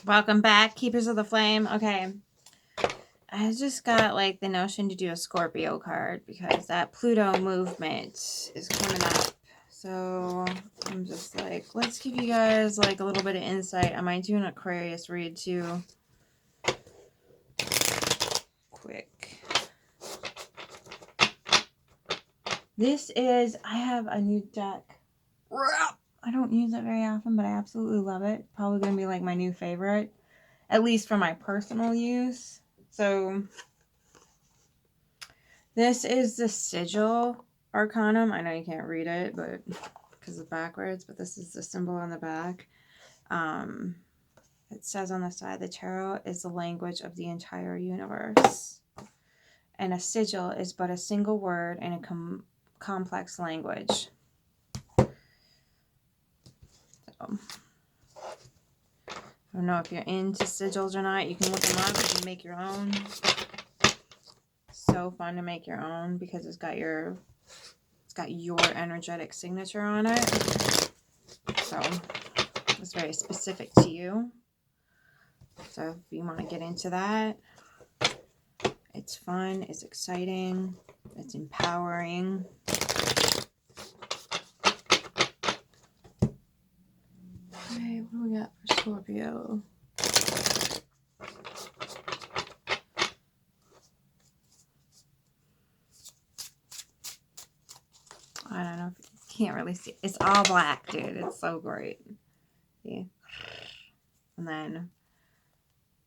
Welcome back, Keepers of the Flame. Okay. I just got like the notion to do a Scorpio card because that Pluto movement is coming up. So I'm just like, let's give you guys like a little bit of insight. I might do an Aquarius read too. Quick. This is, I have a new deck. I don't use it very often, but I absolutely love it. Probably going to be like my new favorite, at least for my personal use. So this is the Sigil Arcanum. I know you can't read it, but because it's backwards, but this is the symbol on the back. It says on the side, the tarot is the language of the entire universe. And a sigil is but a single word in a complex language. So, I don't know if you're into sigils or not. You can look them up. You can make your own. So fun to make your own because it's got your energetic signature on it. So it's very specific to you. So if you want to get into that, it's fun, it's exciting, it's empowering. Okay, what do we got for Scorpio? I don't know if you can't really see. It's all black, dude. It's so great. See? And then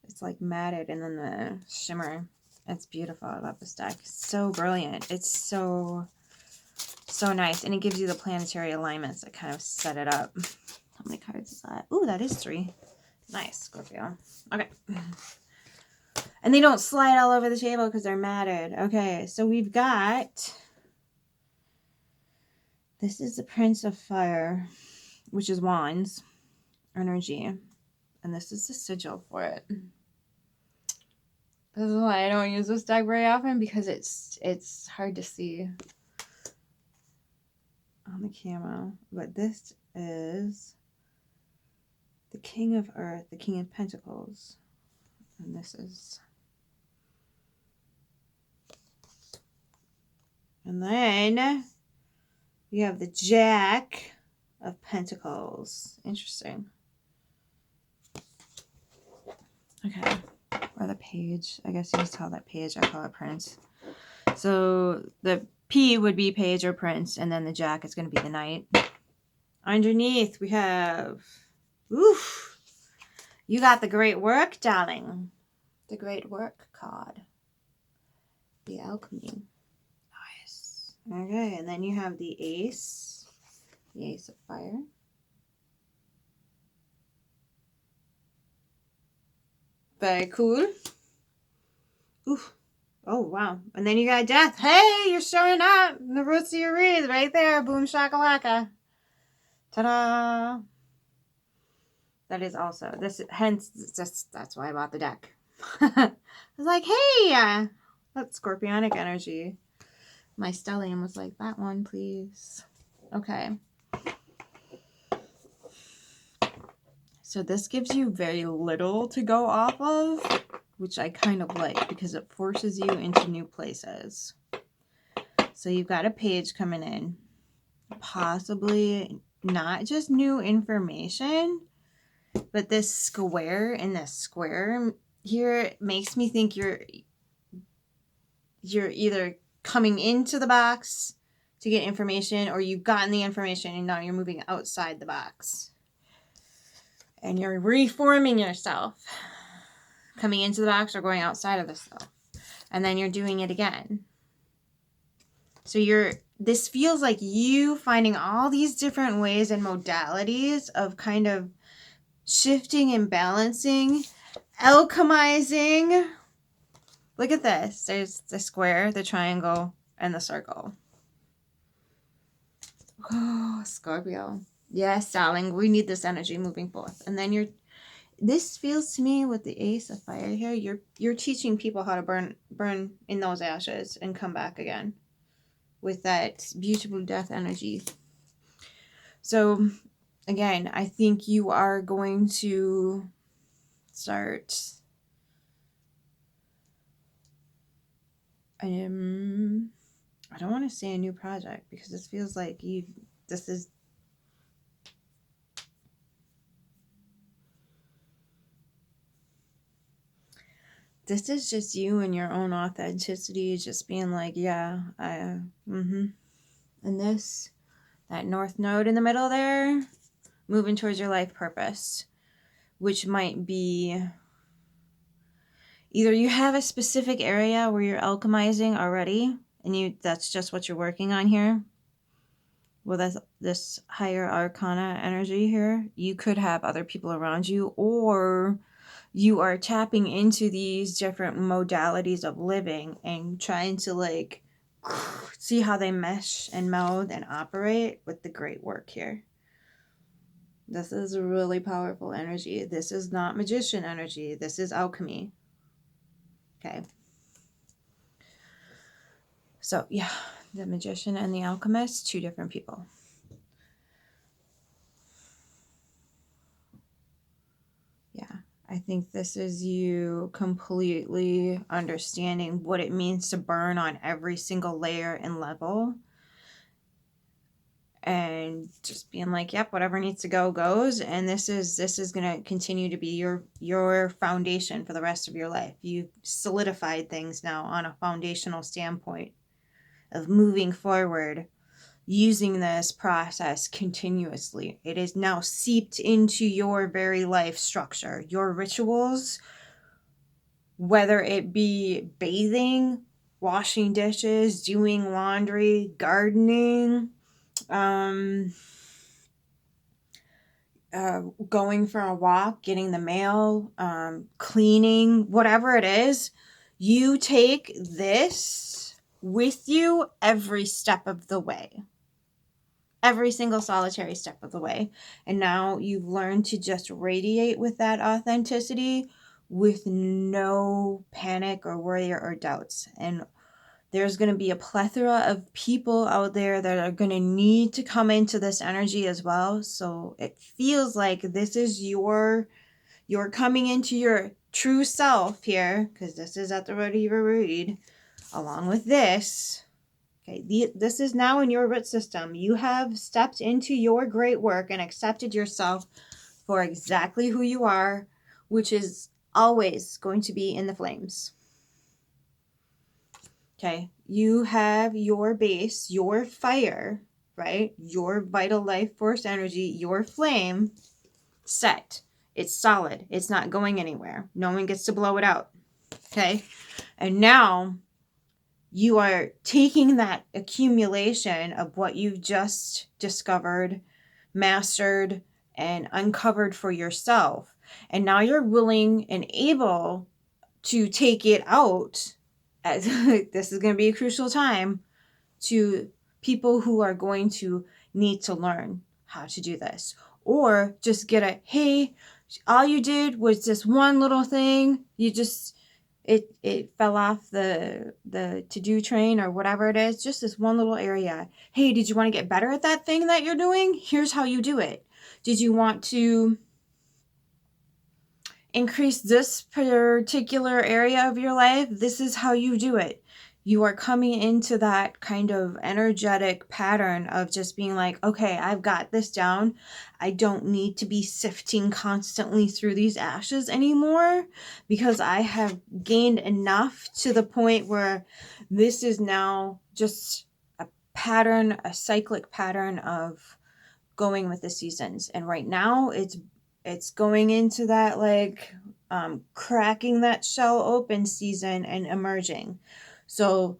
it's like matted, and then the shimmer. It's beautiful. I love this deck. It's so brilliant. It's so nice. And it gives you the planetary alignments that kind of set it up. How many cards is that? Ooh, that is 3. Nice, Scorpio. Okay. And they don't slide all over the table because they're matted. Okay, so we've got... This is the Prince of Fire, which is Wands energy. And this is the sigil for it. This is why I don't use this deck very often, because it's hard to see on the camera. But this is the King of Earth, the King of Pentacles. And this is... And then you have the Jack of Pentacles. Interesting. Okay. Or the page. I guess you just call that page. I call it Prince. So the P would be page or Prince, and then the Jack is going to be the Knight. Underneath we have... Oof! You got the Great Work, darling. The Great Work card. The Alchemy. Nice. Okay, and then you have the Ace. The Ace of Fire. Very cool. Oof. Oh, wow. And then you got Death. Hey, you're showing up. The roots of your wreath right there. Boom shakalaka. Ta-da. That is also, hence, that's why I bought the deck. I was like, hey, that's Scorpionic energy. My stellium was like, that one, please. Okay. So this gives you very little to go off of, which I kind of like because it forces you into new places. So you've got a page coming in, possibly not just new information, but this square and this square here makes me think you're either coming into the box to get information, or you've gotten the information and now you're moving outside the box. And you're reforming yourself, coming into the box or going outside of the self. And then you're doing it again. So this feels like you finding all these different ways and modalities of kind of shifting and balancing, alchemizing. Look at this. There's the square, the triangle, and the circle. Oh, Scorpio. Yes, darling, we need this energy moving forth. And then this feels to me with the Ace of Fire here, you're teaching people how to burn in those ashes and come back again with that beautiful death energy. So again, I think you are going to start I don't want to say a new project because this feels like this is just you and your own authenticity, just being like, yeah, and that north node in the middle there, moving towards your life purpose, which might be either you have a specific area where you're alchemizing already, and that's just what you're working on here. Well, that's this higher arcana energy here. You could have other people around you, or you are tapping into these different modalities of living and trying to like see how they mesh and meld and operate with the great work here. This is a really powerful energy. This is not magician energy. This is alchemy. Okay. So yeah, the magician and the alchemist, two different people. Yeah, I think this is you completely understanding what it means to burn on every single layer and level. And just being like, yep, whatever needs to go goes. And this is going to continue to be your foundation for the rest of your life. You've solidified things now on a foundational standpoint of moving forward, using this process continuously. It is now seeped into your very life structure, your rituals, whether it be bathing, washing dishes, doing laundry, gardening, going for a walk, getting the mail, cleaning, whatever it is, you take this with you every step of the way. Every single solitary step of the way. And now you've learned to just radiate with that authenticity with no panic or worry or doubts. And there's going to be a plethora of people out there that are going to need to come into this energy as well. So it feels like this is you're coming into your true self here, because this is at the root of your read, along with this. Okay, this is now in your root system. You have stepped into your great work and accepted yourself for exactly who you are, which is always going to be in the flames. Okay, you have your base, your fire, right? Your vital life force energy, your flame set. It's solid. It's not going anywhere. No one gets to blow it out. Okay, and now you are taking that accumulation of what you've just discovered, mastered, and uncovered for yourself. And now you're willing and able to take it out. As this is going to be a crucial time to people who are going to need to learn how to do this. Or just get a, hey, all you did was this one little thing. You just... It fell off the to-do train or whatever it is, just this one little area. Hey, did you want to get better at that thing that you're doing? Here's how you do it. Did you want to increase this particular area of your life? This is how you do it. You are coming into that kind of energetic pattern of just being like, okay, I've got this down. I don't need to be sifting constantly through these ashes anymore, because I have gained enough to the point where this is now just a pattern, a cyclic pattern of going with the seasons. And right now it's going into that like cracking that shell open season and emerging. So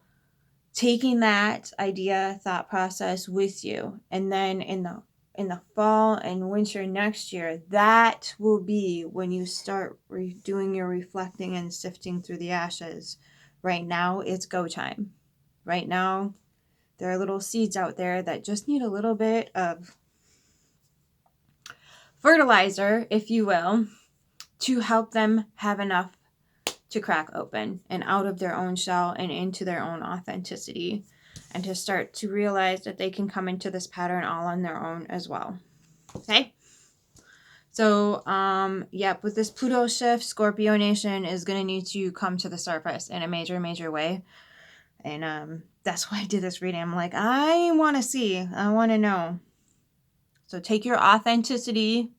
taking that idea, thought process with you, and then in the fall and winter next year, that will be when you start doing your reflecting and sifting through the ashes. Right now, it's go time. Right now, there are little seeds out there that just need a little bit of fertilizer, if you will, to help them have enough to crack open and out of their own shell and into their own authenticity, and to start to realize that they can come into this pattern all on their own as well. Okay? So, yep, with this Pluto shift, Scorpio Nation is going to need to come to the surface in a major, major way. And that's why I did this reading. I'm like, I want to see. I want to know. So take your authenticity,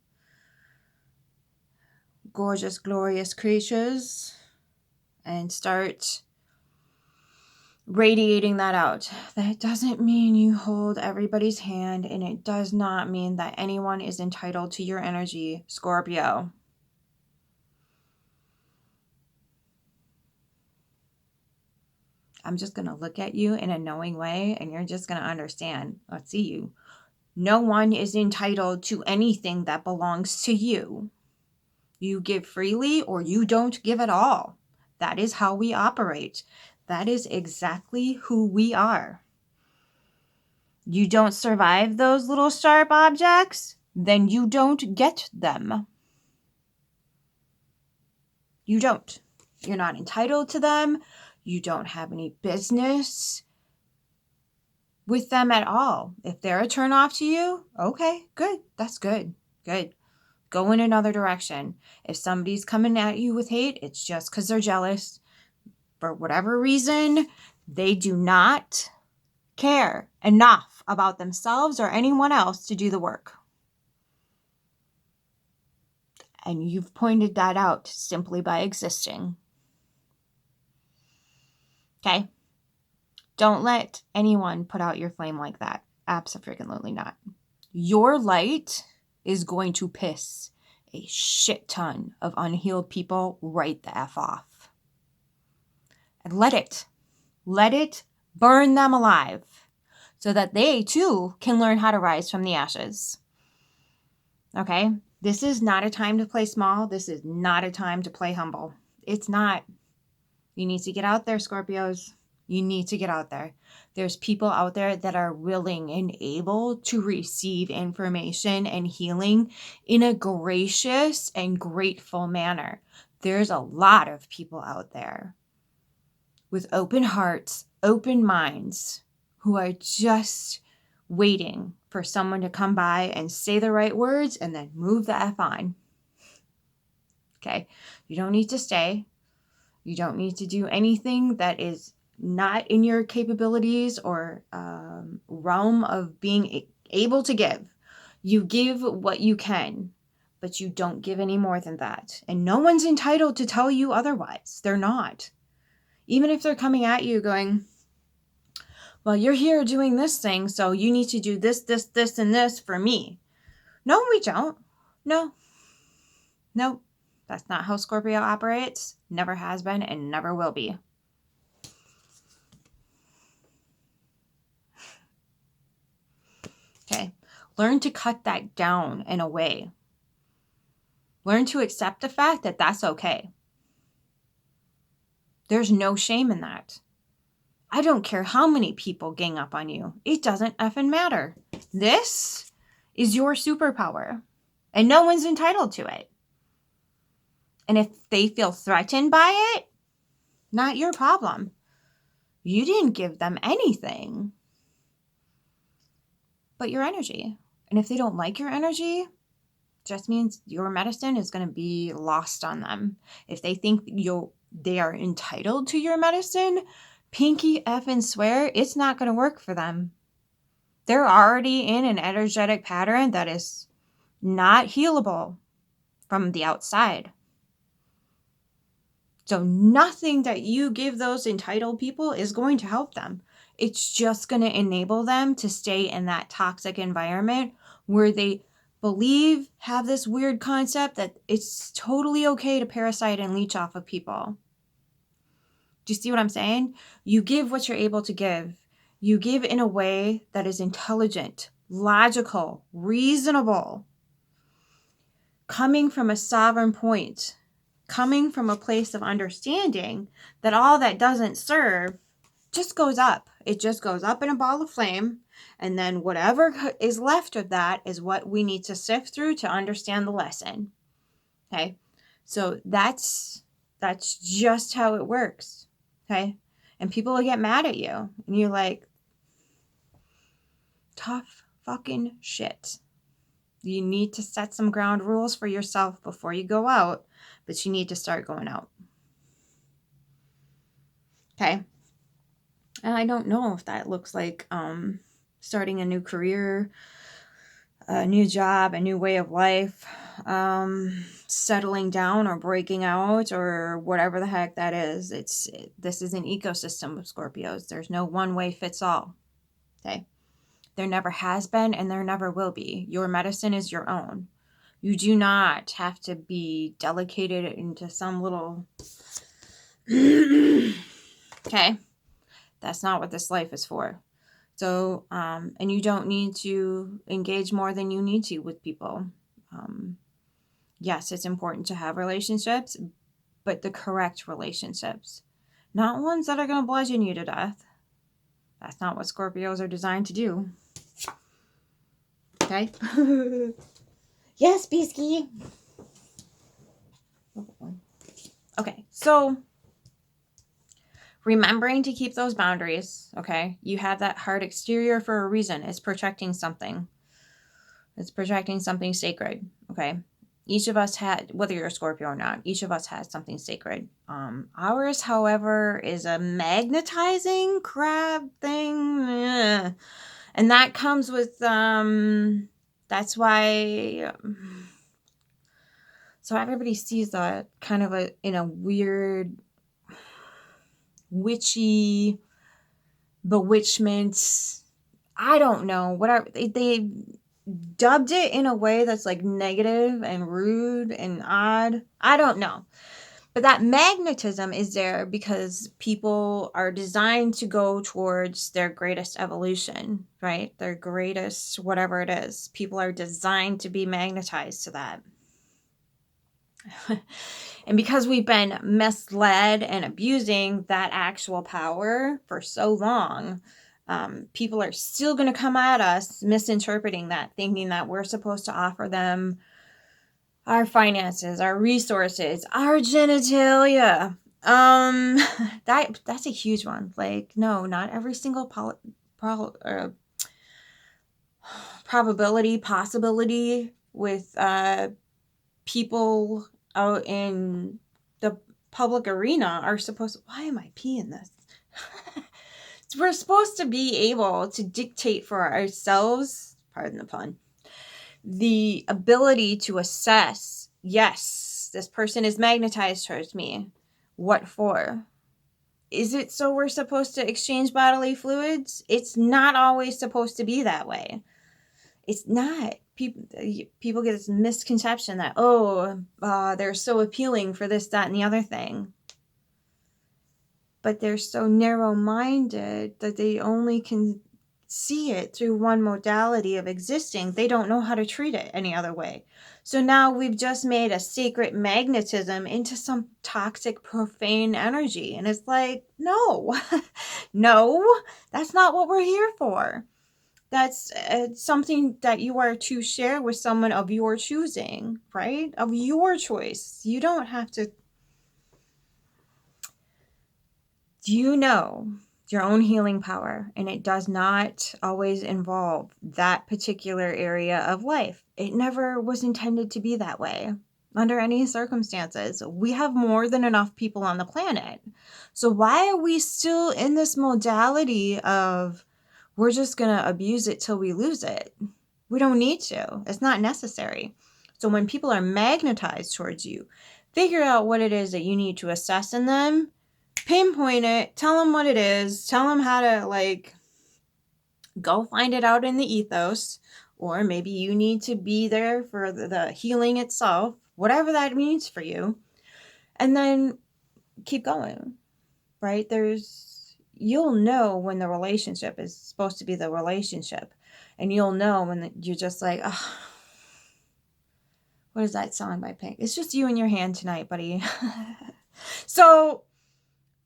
gorgeous, glorious creatures, and start radiating that out. That doesn't mean you hold everybody's hand, and it does not mean that anyone is entitled to your energy, Scorpio. I'm just going to look at you in a knowing way, and you're just going to understand. Let's see you. No one is entitled to anything that belongs to you. You give freely or you don't give at all. That is how we operate. That is exactly who we are. You don't survive those little sharp objects, then you don't get them. You don't. You're not entitled to them. You don't have any business with them at all. If they're a turn off to you, okay, good. That's good. Good. Go in another direction. If somebody's coming at you with hate, it's just because they're jealous. For whatever reason, they do not care enough about themselves or anyone else to do the work. And you've pointed that out simply by existing. Okay? Don't let anyone put out your flame like that. Absolutely not. Your light is going to piss a shit ton of unhealed people right the F off. And let it burn them alive so that they too can learn how to rise from the ashes. Okay? This is not a time to play small. This is not a time to play humble. It's not. You need to get out there, Scorpios. You need to get out there. There's people out there that are willing and able to receive information and healing in a gracious and grateful manner. There's a lot of people out there with open hearts, open minds, who are just waiting for someone to come by and say the right words and then move the F on. Okay? You don't need to stay. You don't need to do anything that is not in your capabilities or realm of being able to give. You give what you can, but you don't give any more than that. And no one's entitled to tell you otherwise. They're not. Even if they're coming at you going, well, you're here doing this thing, so you need to do this, this, this, and this for me. No, we don't. No. Nope. That's not how Scorpio operates. Never has been and never will be. Okay. Learn to cut that down in a way. Learn to accept the fact that that's okay. There's no shame in that. I don't care how many people gang up on you. It doesn't effing matter. This is your superpower, and no one's entitled to it. And if they feel threatened by it, not your problem. You didn't give them anything but your energy. And if they don't like your energy, just means your medicine is going to be lost on them. If they think they are entitled to your medicine, pinky effing swear it's not going to work for them. They're already in an energetic pattern that is not healable from the outside. So nothing that you give those entitled people is going to help them. It's just going to enable them to stay in that toxic environment where they have this weird concept that it's totally okay to parasite and leech off of people. Do you see what I'm saying? You give what you're able to give. You give in a way that is intelligent, logical, reasonable, coming from a sovereign point, coming from a place of understanding that all that doesn't serve just goes up. It just goes up in a ball of flame. And then whatever is left of that is what we need to sift through to understand the lesson. Okay. So that's just how it works. Okay. And people will get mad at you. And you're like, tough fucking shit. You need to set some ground rules for yourself before you go out, but you need to start going out. Okay. And I don't know if that looks like starting a new career, a new job, a new way of life, settling down or breaking out or whatever the heck that is. This is an ecosystem of Scorpios. There's no one way fits all. Okay. There never has been and there never will be. Your medicine is your own. You do not have to be delegated into some little... Okay. That's not what this life is for. So, and you don't need to engage more than you need to with people. Yes, it's important to have relationships, but the correct relationships. Not ones that are going to bludgeon you to death. That's not what Scorpios are designed to do. Okay? Yes, Bisky. Okay, so remembering to keep those boundaries, okay? You have that hard exterior for a reason. It's protecting something. It's protecting something sacred, okay? Each of us had, whether you're a Scorpio or not, each of us has something sacred. Ours, however, is a magnetizing crab thing. And that comes with, that's why, so everybody sees that kind of in a weird, witchy bewitchment. I don't know, whatever. They dubbed it in a way that's like negative and rude and odd. I don't know. But that magnetism is there because people are designed to go towards their greatest evolution, right? Their greatest, whatever it is. People are designed to be magnetized to that. And because we've been misled and abusing that actual power for so long, people are still going to come at us misinterpreting that, thinking that we're supposed to offer them our finances, our resources, our genitalia. That's a huge one. Like, no, not every single possibility with people out in the public arena are supposed to... Why am I peeing this? We're supposed to be able to dictate for ourselves, pardon the pun, the ability to assess, yes, this person is magnetized towards me. What for? Is it so we're supposed to exchange bodily fluids? It's not always supposed to be that way. It's not. People get this misconception that, they're so appealing for this, that, and the other thing. But they're so narrow-minded that they only can see it through one modality of existing. They don't know how to treat it any other way. So now we've just made a sacred magnetism into some toxic, profane energy. And it's like, no, no, that's not what we're here for. That's something that you are to share with someone of your choosing, right? Of your choice. You don't have to... You know your own healing power, and it does not always involve that particular area of life. It never was intended to be that way under any circumstances. We have more than enough people on the planet. So why are we still in this modality of we're just going to abuse it till we lose it? We don't need to. It's not necessary. So when people are magnetized towards you, figure out what it is that you need to assess in them. Pinpoint it, tell them what it is, tell them how to go find it out in the ethos, or maybe you need to be there for the healing itself, whatever that means for you, and then keep going, right? You'll know when the relationship is supposed to be the relationship, and you'll know when you're just like, oh, what is that song by Pink? It's just you and your hand tonight, buddy. So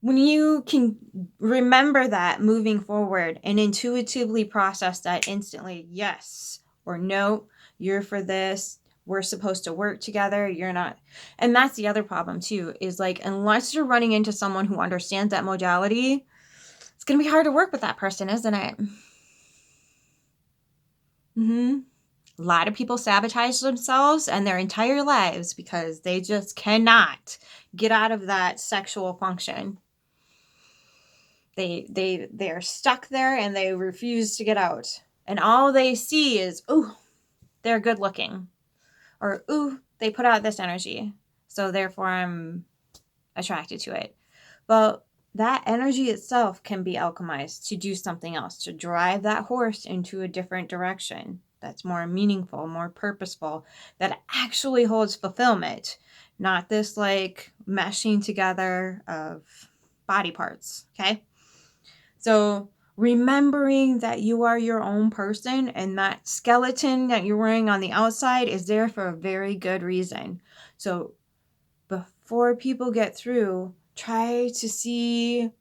when you can remember that moving forward and intuitively process that instantly, yes or no, you're for this, we're supposed to work together, you're not. And that's the other problem too, is unless you're running into someone who understands that modality, it's going to be hard to work with that person, isn't it? A lot of people sabotage themselves and their entire lives because they just cannot get out of that sexual function. They're stuck there and they refuse to get out. And all they see is, ooh, they're good looking. Or, ooh, they put out this energy. So therefore I'm attracted to it. But that energy itself can be alchemized to do something else, to drive that horse into a different direction that's more meaningful, more purposeful, that actually holds fulfillment, not this like meshing together of body parts. Okay. So remembering that you are your own person and that skeleton that you're wearing on the outside is there for a very good reason. So before people get through, try to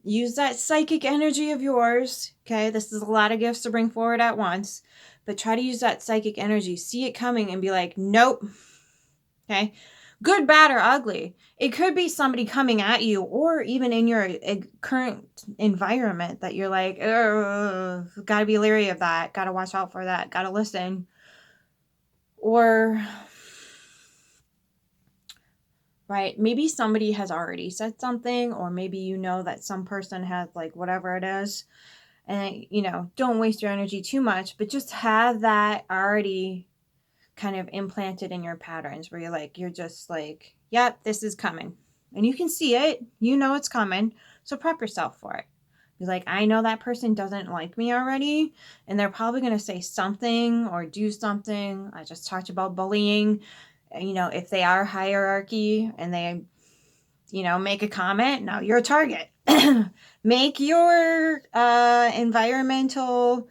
use that psychic energy of yours. Okay, this is a lot of gifts to bring forward at once, but try to use that psychic energy, see it coming and be like, nope. Okay, good, bad, or ugly. It could be somebody coming at you, or even in your current environment that you're like, gotta be leery of that, gotta watch out for that, gotta listen. Or, right, maybe somebody has already said something, or maybe you know that some person has like whatever it is. And, don't waste your energy too much, but just have that already kind of implanted in your patterns where you're just like, yep, this is coming. And you can see it, it's coming. So prep yourself for it. Be like, I know that person doesn't like me already, and they're probably going to say something or do something. I just talked about bullying. If they are hierarchy and they, make a comment, now you're a target. Make your environmental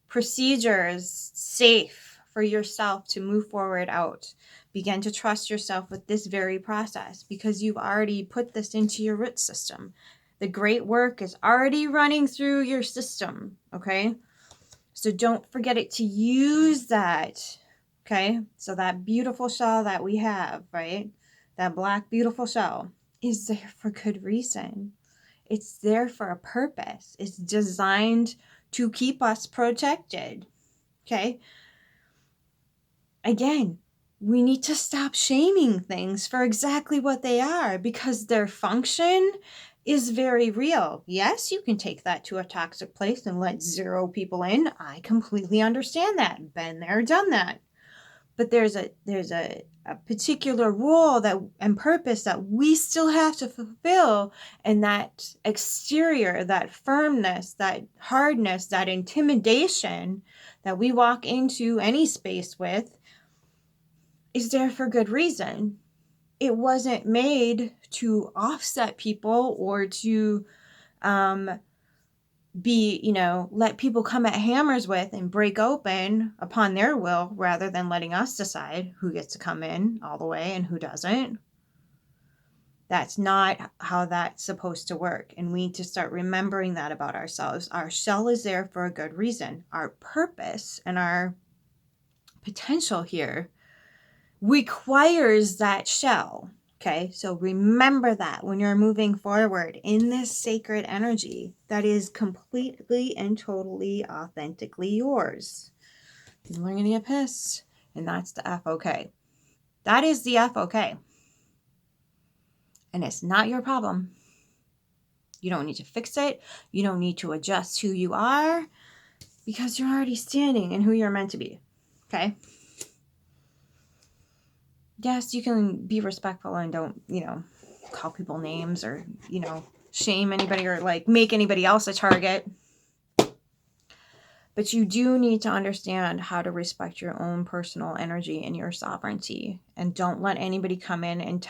procedures safe for yourself to move forward out. Begin to trust yourself with this very process because you've already put this into your root system. The great work is already running through your system, okay? So don't forget it to use that, okay? So that beautiful shell that we have, right? That black beautiful shell is there for good reason. It's there for a purpose. It's designed to keep us protected. Okay? Again, we need to stop shaming things for exactly what they are because their function is very real. Yes, you can take that to a toxic place and let 0 people in. I completely understand that. Been there, done that. But there's a particular role and purpose that we still have to fulfill, and that exterior, that firmness, that hardness, that intimidation that we walk into any space with is there for good reason. It wasn't made to offset people or to let people come at hammers with and break open upon their will rather than letting us decide who gets to come in all the way and who doesn't. That's not how that's supposed to work. And we need to start remembering that about ourselves. Our shell is there for a good reason. Our purpose and our potential here requires that shell. Okay, so remember that when you're moving forward in this sacred energy that is completely and totally authentically yours. People are going to get pissed, and that's the F-OK. That is the F-OK. And it's not your problem. You don't need to fix it. You don't need to adjust who you are because you're already standing in who you're meant to be. Okay? Yes, you can be respectful and don't, call people names or, shame anybody or like make anybody else a target. But you do need to understand how to respect your own personal energy and your sovereignty. And don't let anybody come in and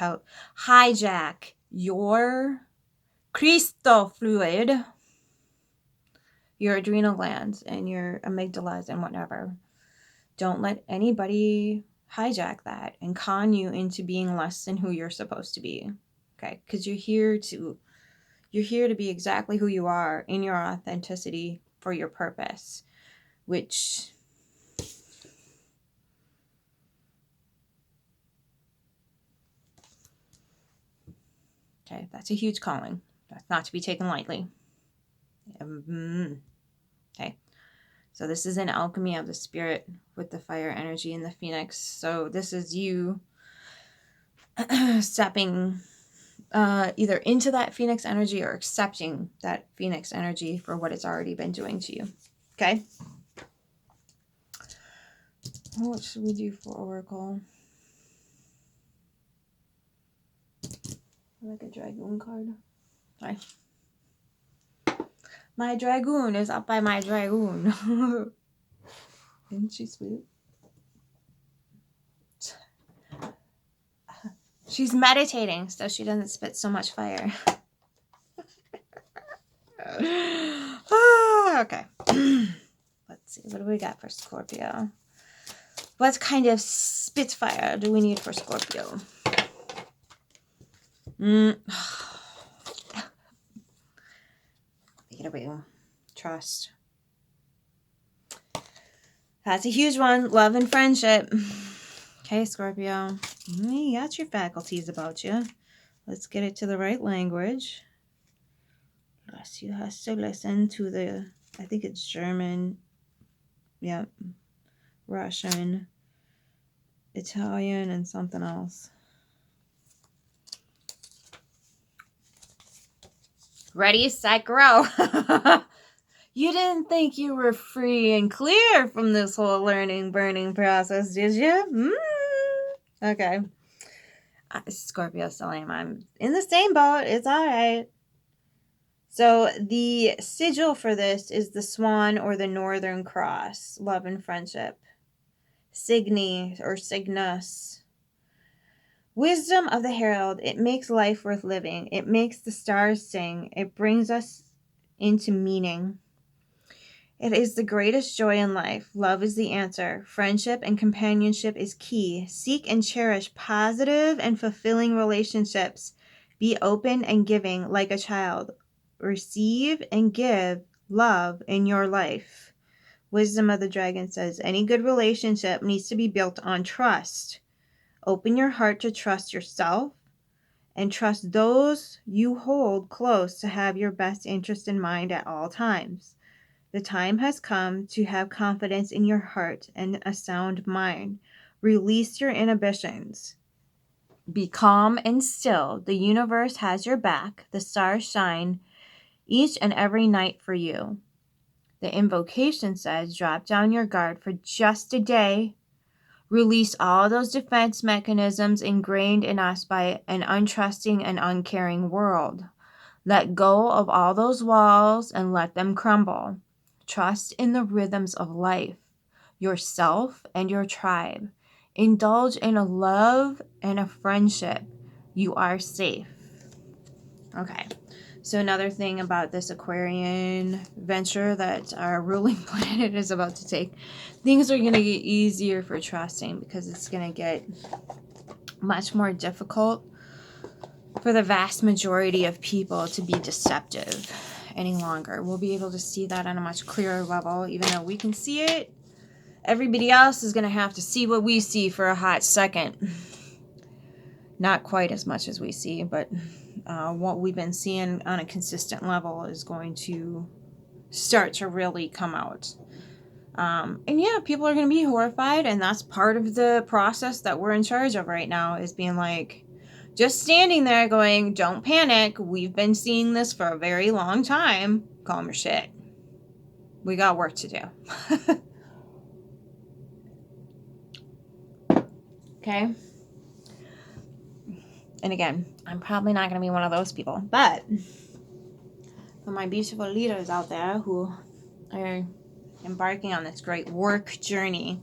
hijack your crystal fluid, your adrenal glands and your amygdalas and whatever. Don't let anybody hijack that and con you into being less than who you're supposed to be. Okay? Because you're here to be exactly who you are in your authenticity for your purpose, which okay, that's a huge calling. That's not to be taken lightly. Okay. So this is an alchemy of the spirit with the fire energy and the phoenix. So this is you stepping either into that phoenix energy or accepting that phoenix energy for what it's already been doing to you. Okay? What should we do for Oracle? I like a dragoon card. Sorry. My dragoon is up by my dragoon. Isn't she sweet? She's meditating so she doesn't spit so much fire. Okay. Let's see. What do we got for Scorpio? What kind of spitfire do we need for Scorpio? Trust. That's a huge one. Love and friendship. Okay, Scorpio. You got your faculties about you. Let's get it to the right language. Yes, you have to listen to the, I think it's German. Yep. Russian, Italian, and something else. Ready, set, grow. You didn't think you were free and clear from this whole learning, burning process, did you? Okay. Scorpio, I'm in the same boat. It's all right. So the sigil for this is the swan or the northern cross, love and friendship. Signi or Cygnus. Wisdom of the herald. It makes life worth living. It makes the stars sing. It brings us into meaning. It is the greatest joy in life. Love is the answer. Friendship and companionship is key. Seek and cherish positive and fulfilling relationships. Be open and giving like a child. Receive and give love in your life. Wisdom of the Dragon says, any good relationship needs to be built on trust. Open your heart to trust yourself and trust those you hold close to have your best interest in mind at all times. The time has come to have confidence in your heart and a sound mind. Release your inhibitions. Be calm and still. The universe has your back. The stars shine each and every night for you. The invocation says, drop down your guard for just a day. Release all those defense mechanisms ingrained in us by an untrusting and uncaring world. Let go of all those walls and let them crumble. Trust in the rhythms of life, yourself and your tribe. Indulge in a love and a friendship. You are safe. Okay. So another thing about this Aquarian venture that our ruling planet is about to take, things are going to get easier for trusting because it's going to get much more difficult for the vast majority of people to be deceptive any longer. We'll be able to see that on a much clearer level, even though we can see it. Everybody else is going to have to see what we see for a hot second. Not quite as much as we see, but what we've been seeing on a consistent level is going to start to really come out. And yeah, people are going to be horrified, and that's part of the process that we're in charge of right now, is being like, just standing there going, don't panic. We've been seeing this for a very long time. Calm your shit. We got work to do. Okay? And again, I'm probably not going to be one of those people, but for my beautiful leaders out there who are embarking on this great work journey,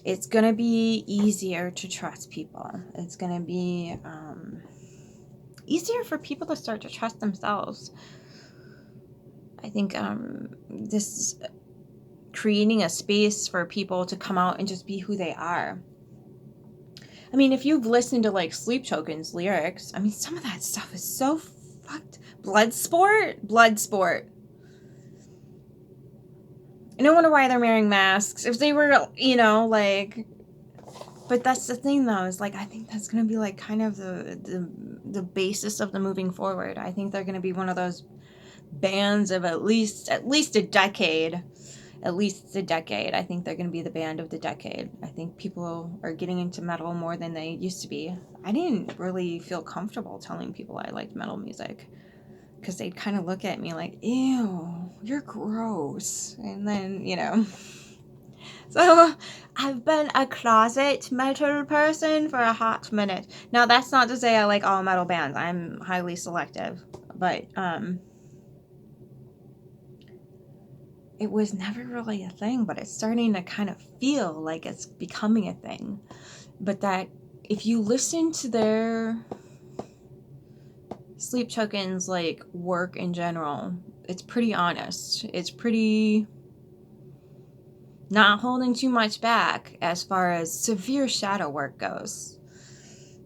it's going to be easier to trust people. It's going to be easier for people to start to trust themselves. I think this is creating a space for people to come out and just be who they are. I mean, if you've listened to like Sleep Token's lyrics, I mean, some of that stuff is so fucked. Bloodsport. I don't wonder why they're wearing masks. If they were, like, but that's the thing though, is like, I think that's going to be like kind of the basis of the moving forward. I think they're going to be one of those bands of at least a decade. At least a decade. I think they're going to be the band of the decade. I think people are getting into metal more than they used to be. I didn't really feel comfortable telling people I liked metal music because they'd kind of look at me like, ew, you're gross. And then, you know. So I've been a closet metal person for a hot minute. Now, that's not to say I like all metal bands. I'm highly selective. But, it was never really a thing, but it's starting to kind of feel like it's becoming a thing. But that if you listen to their Sleep Token's like work in general, it's pretty honest. It's pretty not holding too much back as far as severe shadow work goes.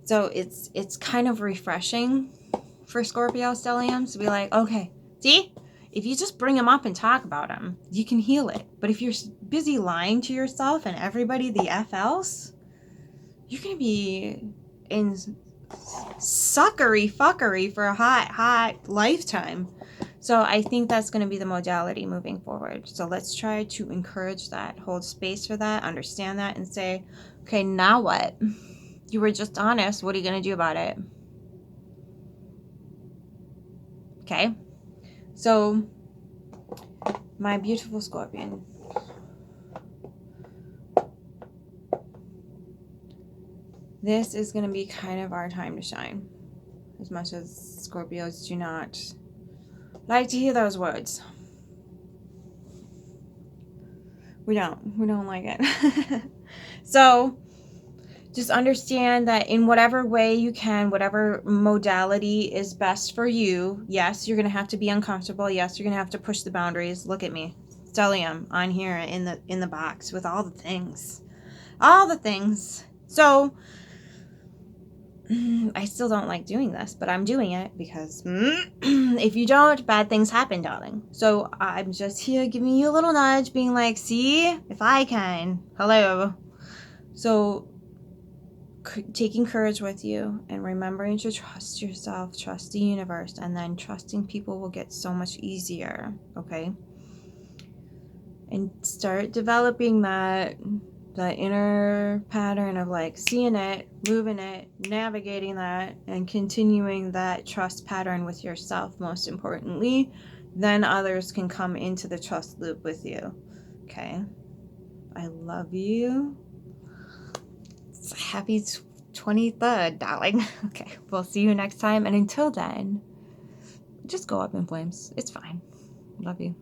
So it's kind of refreshing for Scorpio stelliums to be like, okay, see? If you just bring them up and talk about them, you can heal it. But if you're busy lying to yourself and everybody the F else, you're going to be in suckery fuckery for a hot lifetime. So I think that's going to be the modality moving forward. So let's try to encourage that, hold space for that, understand that, and say, okay, now what? You were just honest. What are you going to do about it? Okay? So, my beautiful Scorpion. This is going to be kind of our time to shine. As much as Scorpios do not like to hear those words. We don't like it. So, just understand that in whatever way you can, whatever modality is best for you, yes, you're going to have to be uncomfortable. Yes, you're going to have to push the boundaries. Look at me. Stellium on here in the box with all the things. All the things. So, I still don't like doing this, but I'm doing it because if you don't, bad things happen, darling. So, I'm just here giving you a little nudge, being like, see, if I can. Hello. So, taking courage with you and remembering to trust yourself, trust the universe, and then trusting people will get so much easier, okay? And start developing that inner pattern of like seeing it, moving it, navigating that, and continuing that trust pattern with yourself, most importantly. Then others can come into the trust loop with you, okay? I love you. Happy 23rd, darling. Okay, we'll see you next time. And until then, just go up in flames. It's fine. Love you.